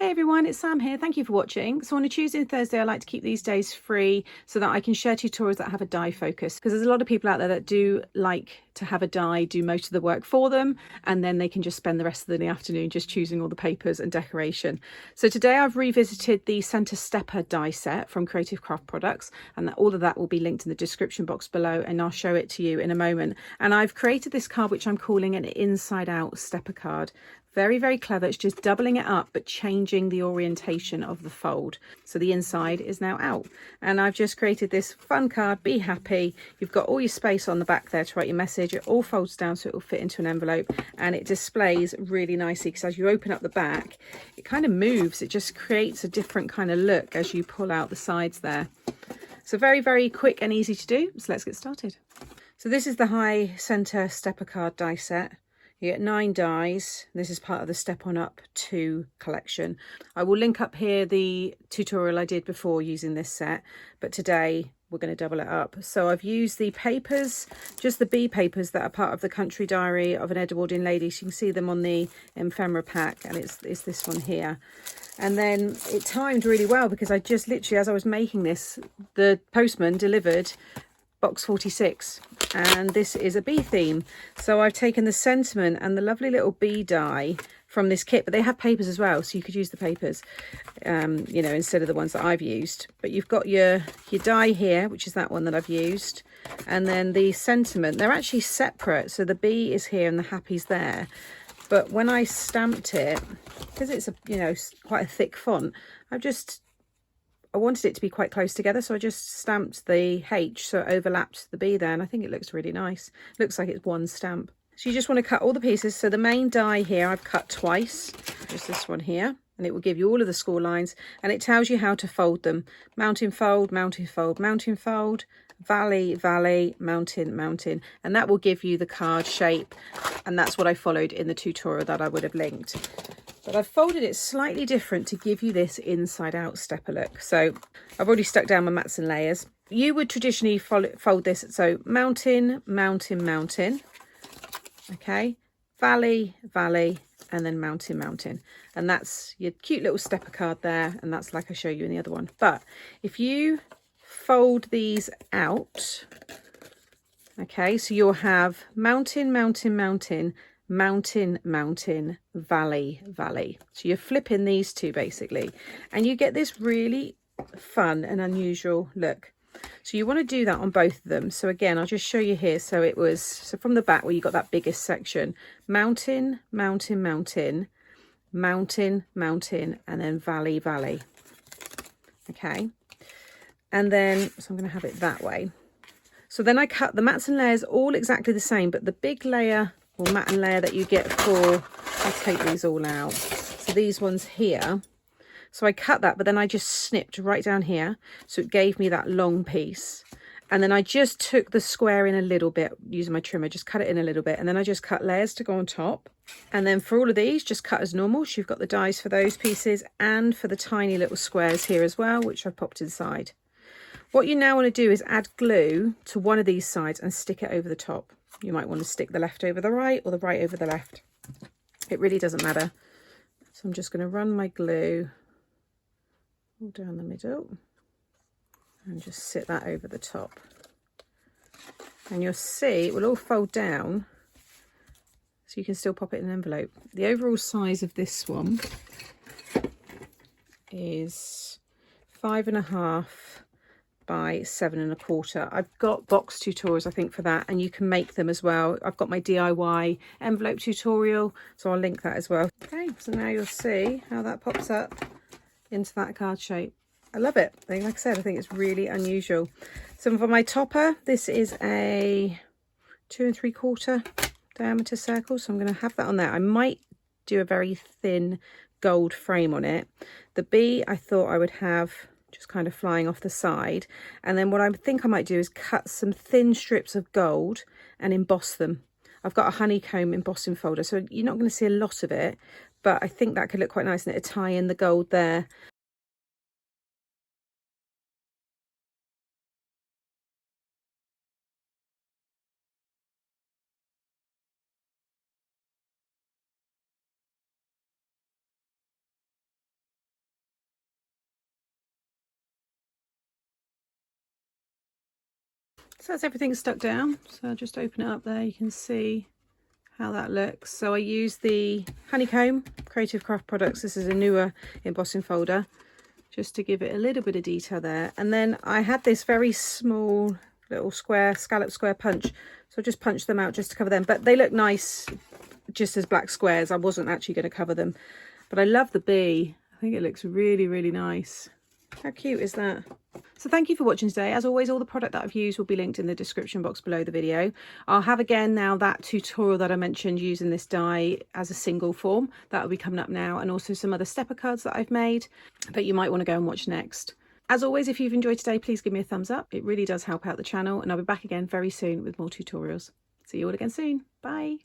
Hey everyone, it's Sam here. Thank you for watching. So on a Tuesday and Thursday, I like to keep these days free so that I can share tutorials that have a die focus, because there's a lot of people out there that do like to have a die do most of the work for them, and then they can just spend the rest of the afternoon just choosing all the papers and decoration. So today I've revisited the Centre Stepper die set from Creative Craft Products, and all of that will be linked in the description box below, and I'll show it to you in a moment. And I've created this card which I'm calling an inside out stepper card. Very, very clever. It's just doubling it up but changing the orientation of the fold. So the inside is now out. And I've just created this fun card, Be Happy. You've got all your space on the back there to write your message. It all folds down so it will fit into an envelope, and it displays really nicely because as you open up the back, it kind of moves. It just creates a different kind of look as you pull out the sides there. So very, very quick and easy to do. So let's get started. So this is the High Centre Stepper card die set. You get 9 dies. This is part of the Step On Up 2 collection. I will link up here the tutorial I did before using this set, but today we're going to double it up. So I've used the papers, just the B papers that are part of the Country Diary of an Edwardian Lady. So you can see them on the ephemera pack, and it's this one here. And then it timed really well because I just literally, as I was making this, the postman delivered box 46, and this is a bee theme. So I've taken the sentiment and the lovely little bee die from this kit, but they have papers as well, so you could use the papers, you know, instead of the ones that I've used. But you've got your die here, which is that one that I've used, and then the sentiment. They're actually separate, so the bee is here and the happy's there. But when I stamped it, because it's a, you know, quite a thick font, I wanted it to be quite close together, so I just stamped the H so it overlapped the B there, and I think it looks really nice. Looks like it's one stamp. So you just want to cut all the pieces. So the main die here I've cut twice, just this one here, and it will give you all of the score lines, and it tells you how to fold them. Mountain fold, mountain fold, mountain fold, valley, valley, mountain, mountain, and that will give you the card shape, and that's what I followed in the tutorial that I would have linked. But I've folded it slightly different to give you this inside out stepper look. So I've already stuck down my mats and layers. You would traditionally fold this, so mountain, mountain, mountain, okay, valley, valley, and then mountain, mountain. And that's your cute little stepper card there, and that's like I show you in the other one. But if you fold these out, okay, so you'll have mountain, mountain, mountain, mountain, mountain, valley, valley. So you're flipping these two basically, and you get this really fun and unusual look. So you want to do that on both of them. So again, I'll just show you here. So it was, so from the back where you got that biggest section, mountain, mountain, mountain, mountain, mountain, and then valley, valley. Okay. And then, so I'm going to have it that way. So then I cut the mats and layers all exactly the same, but the big layer or mat and layer that you get for, I'll take these all out. So these ones here, so I cut that, but then I just snipped right down here. So it gave me that long piece. And then I just took the square in a little bit using my trimmer, just cut it in a little bit. And then I just cut layers to go on top. And then for all of these, just cut as normal. So you've got the dies for those pieces and for the tiny little squares here as well, which I've popped inside. What you now want to do is add glue to one of these sides and stick it over the top. You might want to stick the left over the right or the right over the left. It really doesn't matter. So I'm just going to run my glue all down the middle and just sit that over the top. And you'll see it will all fold down so you can still pop it in an envelope. The overall size of this one is 5.5 by 7 1/4. I've got box tutorials I think for that, and you can make them as well. I've got my DIY envelope tutorial, so I'll link that as well. Okay, so now you'll see how that pops up into that card shape. I love it. Like I said, I think it's really unusual. So for my topper, this is a 2 3/4 diameter circle, so I'm going to have that on there. I might do a very thin gold frame on it. The B I thought I would have just kind of flying off the side, and then what I think I might do is cut some thin strips of gold and emboss them. I've got a honeycomb embossing folder, so you're not going to see a lot of it, but I think that could look quite nice, and it'll tie in the gold there. So that's everything stuck down. So I'll just open it up there. You can see how that looks. So I use the Honeycomb Creative Craft Products. This is a newer embossing folder, just to give it a little bit of detail there. And then I had this very small little square, scallop square punch. So I just punched them out just to cover them. But they look nice just as black squares. I wasn't actually going to cover them. But I love the bee. I think it looks really, really nice. How cute is that? So thank you for watching today. As always, all the product that I've used will be linked in the description box below the video. I'll have again now that tutorial that I mentioned using this die as a single form. That will be coming up now, and also some other stepper cards that I've made that you might want to go and watch next. As always, if you've enjoyed today, please give me a thumbs up. It really does help out the channel, and I'll be back again very soon with more tutorials. See you all again soon. Bye.